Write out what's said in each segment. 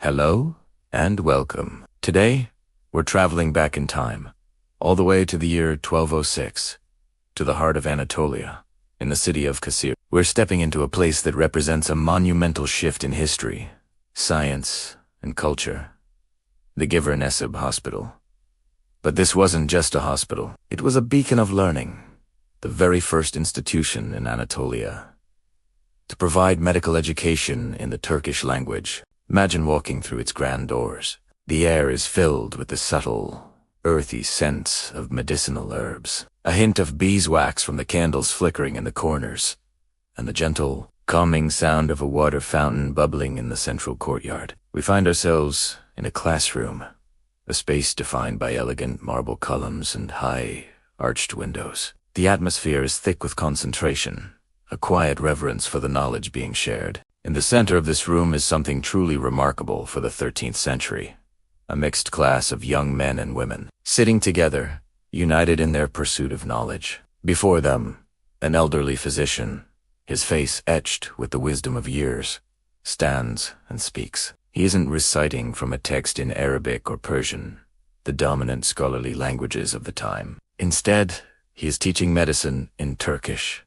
Hello and welcome. Today, we're traveling back in time, all the way to the year 1206, to the heart of Anatolia, in the city of Kayseri. We're stepping into a place that represents a monumental shift in history, science, and culture. The Gevher Nesibe Hospital. But this wasn't just a hospital. It was a beacon of learning, the very first institution in Anatolia to provide medical education in the Turkish language. Imagine walking through its grand doors. The air is filled with the subtle, earthy scents of medicinal herbs, a hint of beeswax from the candles flickering in the corners, and the gentle, calming sound of a water fountain bubbling in the central courtyard. We find ourselves in a classroom, a space defined by elegant marble columns and high, arched windows. The atmosphere is thick with concentration, a quiet reverence for the knowledge being shared. In the center of this room is something truly remarkable for the 13th century. A mixed class of young men and women, sitting together, united in their pursuit of knowledge. Before them, an elderly physician, his face etched with the wisdom of years, stands and speaks. He isn't reciting from a text in Arabic or Persian, the dominant scholarly languages of the time. Instead, he is teaching medicine in Turkish,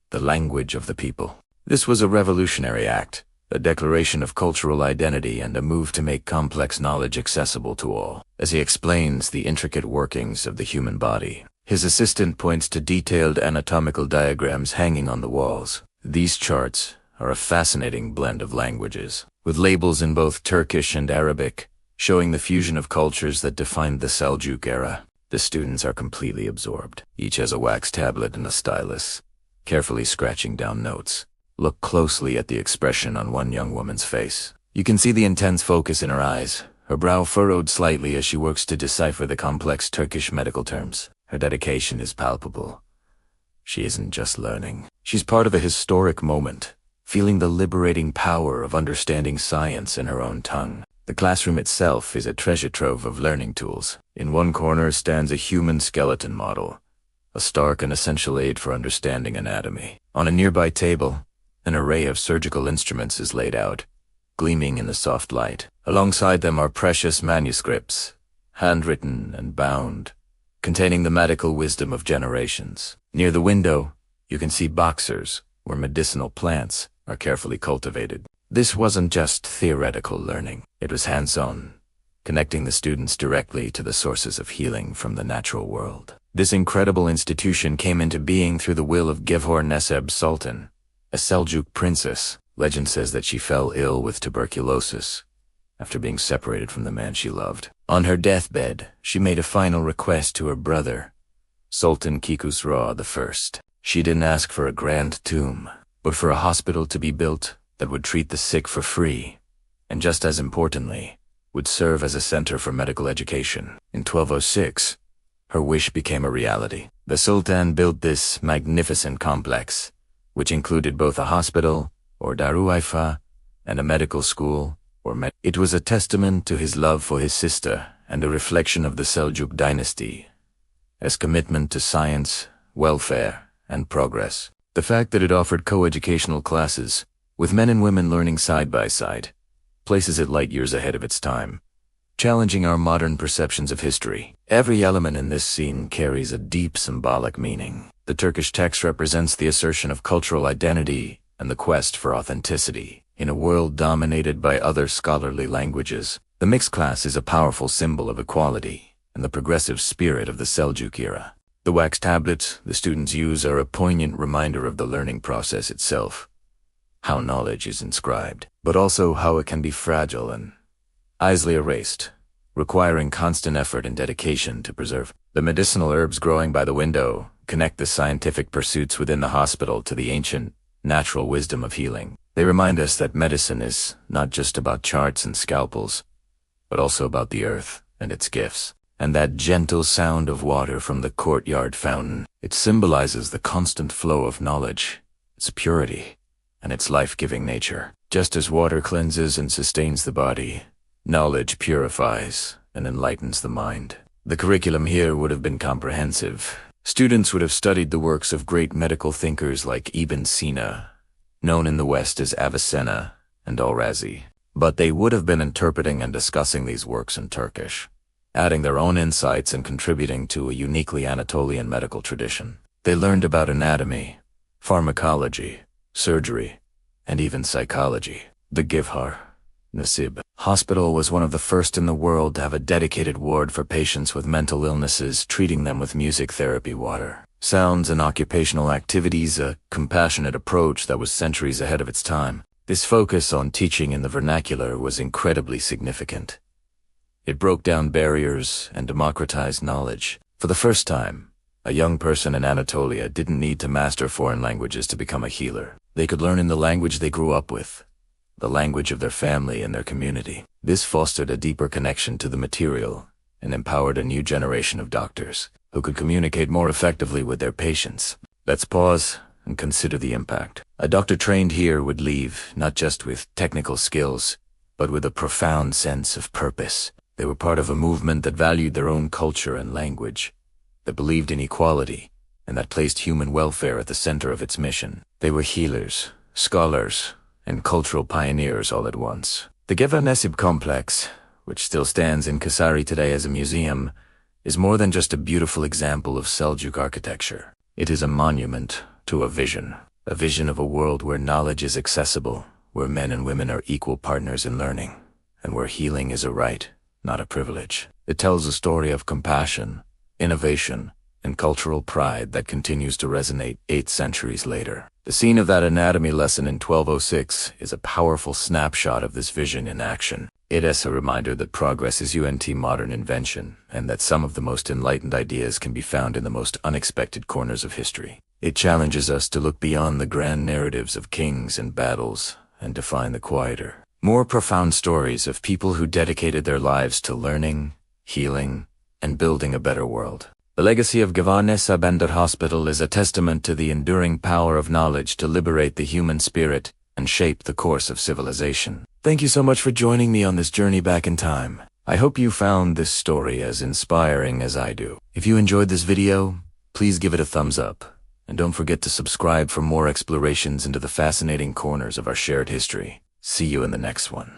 the language of the people. This was a revolutionary act, a declaration of cultural identity and a move to make complex knowledge accessible to all. As he explains the intricate workings of the human body, his assistant points to detailed anatomical diagrams hanging on the walls. These charts are a fascinating blend of languages, with labels in both Turkish and Arabic, showing the fusion of cultures that defined the Seljuk era. The students are completely absorbed. Each has a wax tablet and a stylus, carefully scratching down notes. Look closely at the expression on one young woman's face. You can see the intense focus in her eyes, her brow furrowed slightly as she works to decipher the complex Turkish medical terms. Her dedication is palpable. She isn't just learning. She's part of a historic moment, feeling the liberating power of understanding science in her own tongue. The classroom itself is a treasure trove of learning tools. In one corner stands a human skeleton model, a stark and essential aid for understanding anatomy. On a nearby table, an array of surgical instruments is laid out, gleaming in the soft light. Alongside them are precious manuscripts, handwritten and bound, containing the medical wisdom of generations. Near the window, you can see boxers where medicinal plants are carefully cultivated. This wasn't just theoretical learning. It was hands-on, connecting the students directly to the sources of healing from the natural world. This incredible institution came into being through the will of Gevher Nesibe Sultan, a Seljuk princess. Legend says that she fell ill with tuberculosis after being separated from the man she loved. On her deathbed, she made a final request to her brother, Sultan Kikusra I. She didn't ask for a grand tomb, but for a hospital to be built that would treat the sick for free, and just as importantly, would serve as a center for medical education. In 1206, her wish became a reality. The Sultan built this magnificent complex, which included both a hospital, or Darüşşifa, and a medical school, or It was a testament to his love for his sister and a reflection of the Seljuk dynasty, as commitment to science, welfare, and progress. The fact that it offered co-educational classes, with men and women learning side by side, places it light years ahead of its time, challenging our modern perceptions of history. Every element in this scene carries a deep symbolic meaning. The Turkish text represents the assertion of cultural identity and the quest for authenticity. In a world dominated by other scholarly languages, the mixed class is a powerful symbol of equality and the progressive spirit of the Seljuk era. The wax tablets the students use are a poignant reminder of the learning process itself, how knowledge is inscribed, but also how it can be fragile and easily erased, requiring constant effort and dedication to preserve. The medicinal herbs growing by the window connect the scientific pursuits within the hospital to the ancient, natural wisdom of healing. They remind us that medicine is not just about charts and scalpels, but also about the earth and its gifts. And that gentle sound of water from the courtyard fountain, it symbolizes the constant flow of knowledge, its purity, and its life-giving nature. Just as water cleanses and sustains the body, knowledge purifies and enlightens the mind. The curriculum here would have been comprehensive. Students would have studied the works of great medical thinkers like Ibn Sina, known in the West as Avicenna, and Al-Razi. but they would have been interpreting and discussing these works in Turkish, adding their own insights and contributing to a uniquely Anatolian medical tradition. They learned about anatomy, pharmacology, surgery, and even psychology. The Gevher Nesibe Hospital was one of the first in the world to have a dedicated ward for patients with mental illnesses, treating them with music therapy, water, sounds, and occupational activities, a compassionate approach that was centuries ahead of its time. This focus on teaching in the vernacular was incredibly significant. It broke down barriers and democratized knowledge. For the first time, a young person in Anatolia didn't need to master foreign languages to become a healer. They could learn in the language they grew up with, the language of their family and their community. This fostered a deeper connection to the material and empowered a new generation of doctors who could communicate more effectively with their patients. Let's pause and consider the impact. A doctor trained here would leave not just with technical skills, but with a profound sense of purpose. They were part of a movement that valued their own culture and language, that believed in equality, and that placed human welfare at the center of its mission. They were healers, scholars, and cultural pioneers all at once. The Gevher Nesibe complex, which still stands in Kayseri today as a museum, is more than just a beautiful example of Seljuk architecture. It is a monument to a vision of a world where knowledge is accessible, where men and women are equal partners in learning, and where healing is a right, not a privilege. It tells a story of compassion, innovation, and cultural pride that continues to resonate 8 centuries later. The scene of that anatomy lesson in 1206 is a powerful snapshot of this vision in action. It is a reminder that progress is modern invention, and that some of the most enlightened ideas can be found in the most unexpected corners of history. It challenges us to look beyond the grand narratives of kings and battles and to find the quieter, more profound stories of people who dedicated their lives to learning, healing, and building a better world. The legacy of Gevher Nesibe Hospital is a testament to the enduring power of knowledge to liberate the human spirit and shape the course of civilization. Thank you so much for joining me on this journey back in time. I hope you found this story as inspiring as I do. If you enjoyed this video, please give it a thumbs up, and don't forget to subscribe for more explorations into the fascinating corners of our shared history. See you in the next one.